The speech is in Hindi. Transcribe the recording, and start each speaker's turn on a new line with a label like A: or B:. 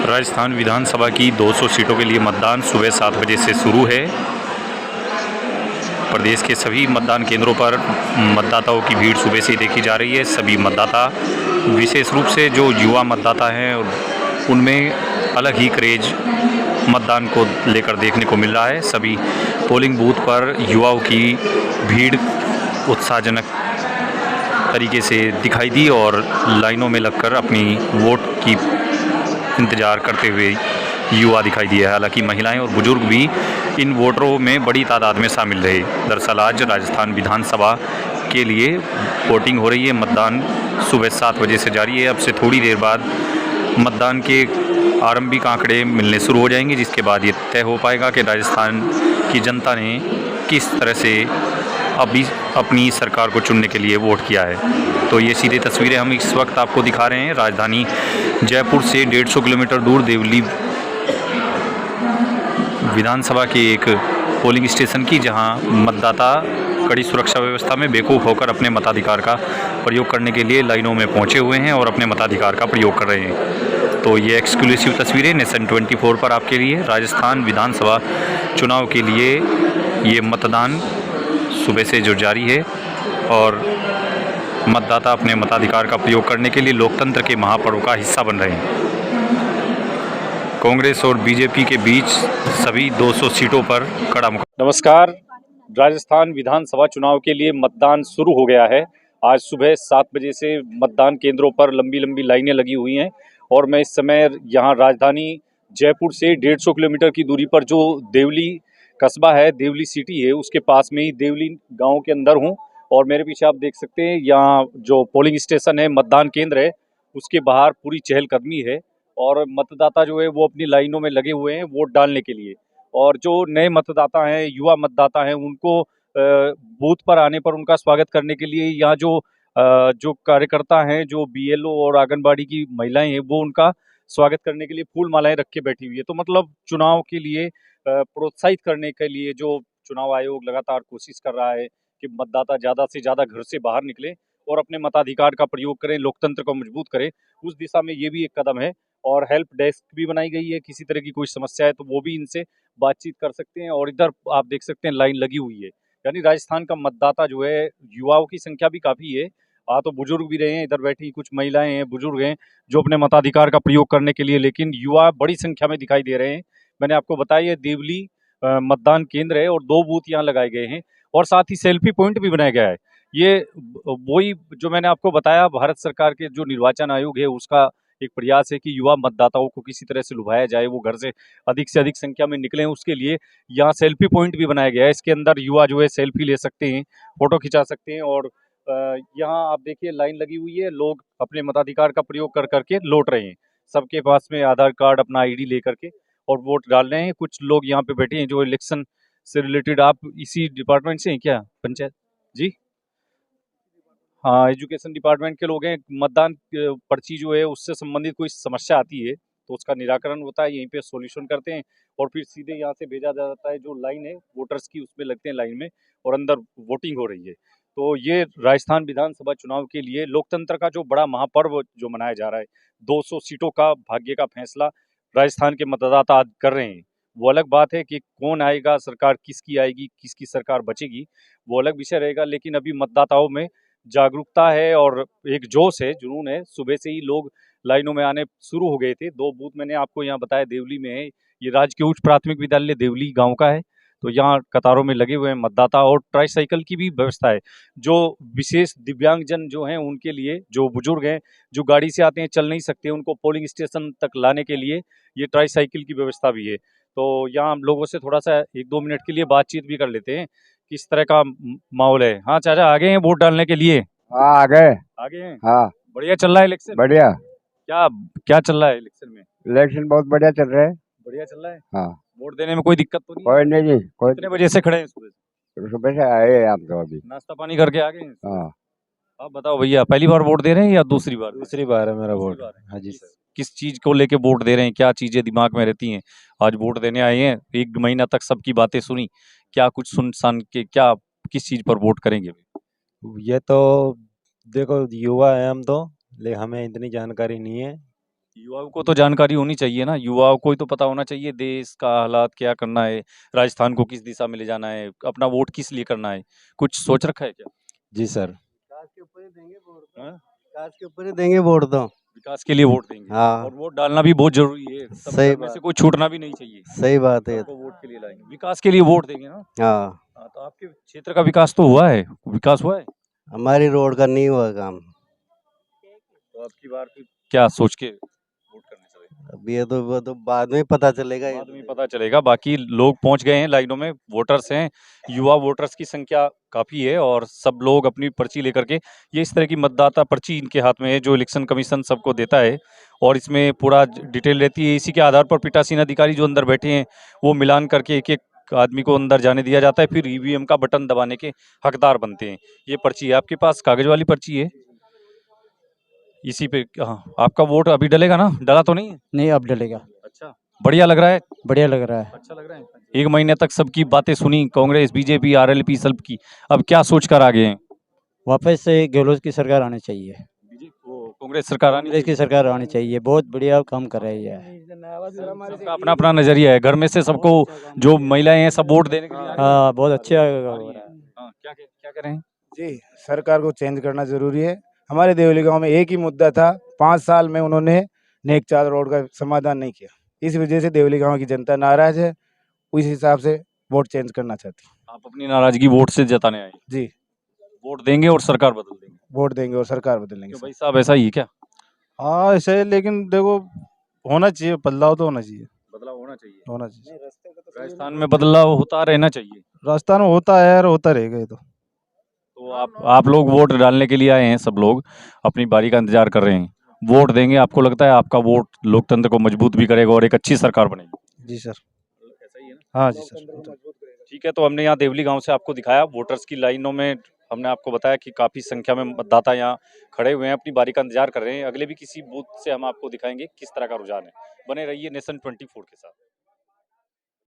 A: राजस्थान विधानसभा की 200 सीटों के लिए मतदान सुबह 7 बजे से शुरू है। प्रदेश के सभी मतदान केंद्रों पर मतदाताओं की भीड़ सुबह से ही देखी जा रही है। सभी मतदाता, विशेष रूप से जो युवा मतदाता हैं, उनमें अलग ही क्रेज मतदान को लेकर देखने को मिल रहा है। सभी पोलिंग बूथ पर युवाओं की भीड़ उत्साहजनक तरीके से दिखाई दी और लाइनों में लगकर अपनी वोट की इंतज़ार करते हुए युवा दिखाई दिए। हालांकि महिलाएं और बुजुर्ग भी इन वोटरों में बड़ी तादाद में शामिल रहे। दरअसल आज राजस्थान विधानसभा के लिए वोटिंग हो रही है। मतदान सुबह 7 बजे से जारी है। अब से थोड़ी देर बाद मतदान के आरंभिक आंकड़े मिलने शुरू हो जाएंगे, जिसके बाद ये तय हो पाएगा कि राजस्थान की जनता ने किस तरह से अभी अपनी सरकार को चुनने के लिए वोट किया है। तो ये सीधे तस्वीरें हम इस वक्त आपको दिखा रहे हैं राजधानी जयपुर से 150 किलोमीटर दूर देवली विधानसभा के एक पोलिंग स्टेशन की, जहां मतदाता कड़ी सुरक्षा व्यवस्था में बेखौफ होकर अपने मताधिकार का प्रयोग करने के लिए लाइनों में पहुंचे हुए हैं और अपने मताधिकार का प्रयोग कर रहे हैं। तो ये एक्सक्लूसिव तस्वीरें नेशन 24 पर आपके लिए। राजस्थान विधानसभा चुनाव के लिए ये मतदान सुबह से जो जारी है और मतदाता अपने मताधिकार का प्रयोग करने के लिए लोकतंत्र के महापर्व का हिस्सा बन रहे हैं। कांग्रेस और बीजेपी के बीच सभी 200 सीटों पर कड़ा मुकाबला। नमस्कार। राजस्थान विधानसभा चुनाव के लिए मतदान शुरू हो गया है। आज सुबह 7 बजे से मतदान केंद्रों पर लंबी लंबी लाइनें लगी हुई हैं और मैं इस समय यहाँ राजधानी जयपुर से 150 किलोमीटर की दूरी पर जो देवली कस्बा है, देवली सिटी है, उसके पास में ही देवली गांव के अंदर हूं। और मेरे पीछे आप देख सकते हैं, यहाँ जो पोलिंग स्टेशन है, मतदान केंद्र है, उसके बाहर पूरी चहलकदमी है और मतदाता जो है वो अपनी लाइनों में लगे हुए हैं वोट डालने के लिए। और जो नए मतदाता हैं, युवा मतदाता हैं, उनको बूथ पर आने पर उनका स्वागत करने के लिए यहाँ जो कार्यकर्ता हैं, जो बीएलओ और आंगनबाड़ी की महिलाएं हैं, वो उनका स्वागत करने के लिए फूल मालाएं रख के बैठी हुई है। तो मतलब चुनाव के लिए प्रोत्साहित करने के लिए जो चुनाव आयोग लगातार कोशिश कर रहा है कि मतदाता ज़्यादा से ज़्यादा घर से बाहर निकले और अपने मताधिकार का प्रयोग करें, लोकतंत्र को मजबूत करें, उस दिशा में ये भी एक कदम है। और हेल्प डेस्क भी बनाई गई है, किसी तरह की कोई समस्या है तो वो भी इनसे बातचीत कर सकते हैं। और इधर आप देख सकते हैं लाइन लगी हुई है। यानी राजस्थान का मतदाता जो है, युवाओं की संख्या भी काफ़ी है। तो बुजुर्ग भी रहे हैं, इधर बैठी कुछ महिलाएं हैं, बुजुर्ग हैं जो अपने मताधिकार का प्रयोग करने के लिए, लेकिन युवा बड़ी संख्या में दिखाई दे रहे हैं। मैंने आपको बताया ये देवली मतदान केंद्र है और 2 बूथ यहाँ लगाए गए हैं और साथ ही सेल्फी पॉइंट भी बनाया गया है। ये वही जो मैंने आपको बताया, भारत सरकार के जो निर्वाचन आयोग है उसका एक प्रयास है कि युवा मतदाताओं को किसी तरह से लुभाया जाए, वो घर से अधिक संख्या में निकलें। उसके लिए यहाँ सेल्फी पॉइंट भी बनाया गया है। इसके अंदर युवा जो है सेल्फी ले सकते हैं, फोटो खिंचा सकते हैं। और यहाँ आप देखिए लाइन लगी हुई है, लोग अपने मताधिकार का प्रयोग कर करके लौट रहे हैं। सबके पास में आधार कार्ड, अपना आईडी लेकर के और वोट डाल रहे हैं। कुछ लोग यहाँ पे बैठे हैं जो इलेक्शन से रिलेटेड। आप इसी डिपार्टमेंट से हैं क्या? पंचायत जी? हाँ, एजुकेशन डिपार्टमेंट के लोग हैं। मतदान पर्ची जो है उससे संबंधित कोई समस्या आती है तो उसका निराकरण होता है, यहीं पे सॉल्यूशन करते हैं और फिर सीधे यहाँ से भेजा जाता है। जो लाइन है वोटर्स की, उसमें लगते हैं लाइन में और अंदर वोटिंग हो रही है। तो ये राजस्थान विधानसभा चुनाव के लिए लोकतंत्र का जो बड़ा महापर्व जो मनाया जा रहा है, 200 सीटों का भाग्य का फैसला राजस्थान के मतदाता आज कर रहे हैं। वो अलग बात है कि कौन आएगा, सरकार किसकी आएगी, किसकी सरकार बचेगी, वो अलग विषय रहेगा। लेकिन अभी मतदाताओं में जागरूकता है और एक जोश है, जुनून है। सुबह से ही लोग लाइनों में आने शुरू हो गए थे। 2 बूथ मैंने आपको यहाँ बताया देवली में है। ये राजकीय उच्च प्राथमिक विद्यालय देवली गांव का है। तो यहाँ कतारों में लगे हुए हैं मतदाता और ट्राईसाइकिल की भी व्यवस्था है। जो विशेष दिव्यांगजन जो हैं उनके लिए, जो बुजुर्ग हैं, जो गाड़ी से आते हैं, चल नहीं सकते, उनको पोलिंग स्टेशन तक लाने के लिए ये ट्राईसाइकिल की व्यवस्था भी है। तो यहाँ हम लोगों से थोड़ा सा 1-2 मिनट के लिए बातचीत भी कर लेते हैं, किस तरह का माहौल है। हाँ चाचा, आ गए हैं वोट डालने के लिए?
B: हाँ आ गए।
A: आ गए हैं।
B: हाँ
A: बढ़िया चल रहा है इलेक्शन?
B: बढ़िया।
A: क्या क्या चल रहा है इलेक्शन में?
B: इलेक्शन बहुत बढ़िया चल रहा है।
A: बढ़िया चल रहा है।
B: हाँ
A: वोट देने में कोई दिक्कत तो नहीं है?
B: कोई नहीं जी, कोई
A: कितने बजे से खड़े हैं सुबह से?
B: सुबह से आए हैं हम तो अभी।
A: नाश्ता पानी करके आ गए हैं?
B: हाँ
A: आप बताओ भैया, पहली बार वोट दे रहे हैं या दूसरी बार?
C: दूसरी बार है मेरा
A: दूसरी
C: वोट।
A: बार है।
C: हाँ जी सर।
A: किस चीज को लेके वोट दे रहे हैं? क्या चीजें दिमाग में रहती हैं? आज वोट देने आए हैं, 1 महीना तक सबकी बातें सुनी, क्या कुछ सुन सान के क्या किस चीज पर वोट करेंगे?
C: ये तो देखो युवा है हम तो, ले हमें इतनी जानकारी नहीं है
A: युवाओं को तो जानकारी होनी चाहिए ना, युवाओं को ही तो पता होना चाहिए देश का हालात क्या करना है, राजस्थान को किस दिशा में ले जाना है, अपना वोट किस लिए करना है, कुछ सोच रखा है क्या?
C: जी सर।
D: विकास के ऊपर ही देंगे वोट तो।
A: हाँ?
D: विकास के ऊपर ही देंगे वोट तो।
A: विकास के लिए वोट देंगे
D: हाँ।
A: और वोट डालना भी बहुत जरूरी है, सब
D: सही
A: घर में से
D: बात।
A: कोई छूटना भी नहीं चाहिए,
D: सही बात है।
A: सबको वोट के लिए लाएंगे, विकास के लिए वोट देंगे ना।
D: हाँ,
A: हाँ, तो आपके क्षेत्र का विकास तो हुआ है, विकास हुआ है,
D: हमारी रोड का नहीं हुआ काम।
A: तो आपकी बार फिर क्या सोच के वोट करने चले?
D: अब ये तो वो तो बाद में पता चलेगा।
A: बाद में पता चलेगा, बाकी लोग पहुंच गए हैं लाइनों में, वोटर्स हैं, युवा वोटर्स की संख्या काफी है और सब लोग अपनी पर्ची लेकर के, ये इस तरह की मतदाता पर्ची इनके हाथ में है जो इलेक्शन कमीशन सबको देता है और इसमें पूरा डिटेल रहती है। इसी के आधार पर पीठासीन अधिकारी जो अंदर बैठे हैं वो मिलान करके एक एक आदमी को अंदर जाने दिया जाता है, फिर ईवीएम का बटन दबाने के हकदार बनते हैं। ये पर्ची है आपके पास, कागज वाली पर्ची है, इसी पे हाँ आपका वोट अभी डलेगा ना, डला तो नहीं है?
C: नहीं, अब डलेगा।
A: अच्छा, बढ़िया लग रहा है,
C: बढ़िया लग रहा है।
A: अच्छा लग रहा है। एक महीने तक सबकी बातें सुनी, कांग्रेस बीजेपी आरएलपी सब की, अब क्या सोच कर आगे हैं?
C: वापस से गहलोत की सरकार आनी चाहिए,
A: कांग्रेस सरकार आनी
C: कांग्रेस की सरकार आनी चाहिए, बहुत बढ़िया काम कर रही है।
A: सबका अपना अपना नजरिया है, घर में से सबको जो महिलाएं हैं सब वोट देने के लिए आ रही हैं।
C: हाँ, बहुत अच्छा हो रहा है।
A: हाँ, क्या कह रहे हैं?
E: जी, सरकार को चेंज करना जरूरी है। हमारे देवली गांव में एक ही मुद्दा था, 5 साल में उन्होंने नेक चाल रोड का समाधान नहीं किया। इस वजह से देवली गांव की जनता नाराज है, उस हिसाब से वोट चेंज करना चाहती है।
A: आप अपनी नाराजगी वोट से जताने आए,
E: जी,
A: वोट देंगे और सरकार बदल देंगे,
E: वोट देंगे और सरकार बदलेंगे।
A: क्यों भाई साहब, ऐसा ही है क्या?
F: हाँ ऐसा है, लेकिन देखो होना चाहिए, बदलाव तो होना चाहिए,
A: बदलाव होना चाहिए,
F: होना चाहिए।
A: राजस्थान में बदलाव होता रहना चाहिए।
F: राजस्थान में होता है और होता रहेगा ये तो।
A: तो आप लोग वोट डालने के लिए आए हैं, सब लोग अपनी बारी का इंतजार कर रहे हैं, वोट देंगे, आपको लगता है आपका वोट लोकतंत्र को मजबूत भी करेगा और एक अच्छी सरकार बनेगी?
F: जी सर।
A: ऐसा ही है ना?
F: हाँ जी सर।
A: ठीक है, तो हमने यहाँ देवली गांव से आपको दिखाया, वोटर्स की लाइनों में हमने आपको बताया कि काफ़ी संख्या में मतदाता यहाँ खड़े हुए हैं, अपनी बारी का इंतजार कर रहे हैं। अगले भी किसी बूथ से हम आपको दिखाएंगे किस तरह का रुझान है। बने रहिए नेशन 24 के साथ।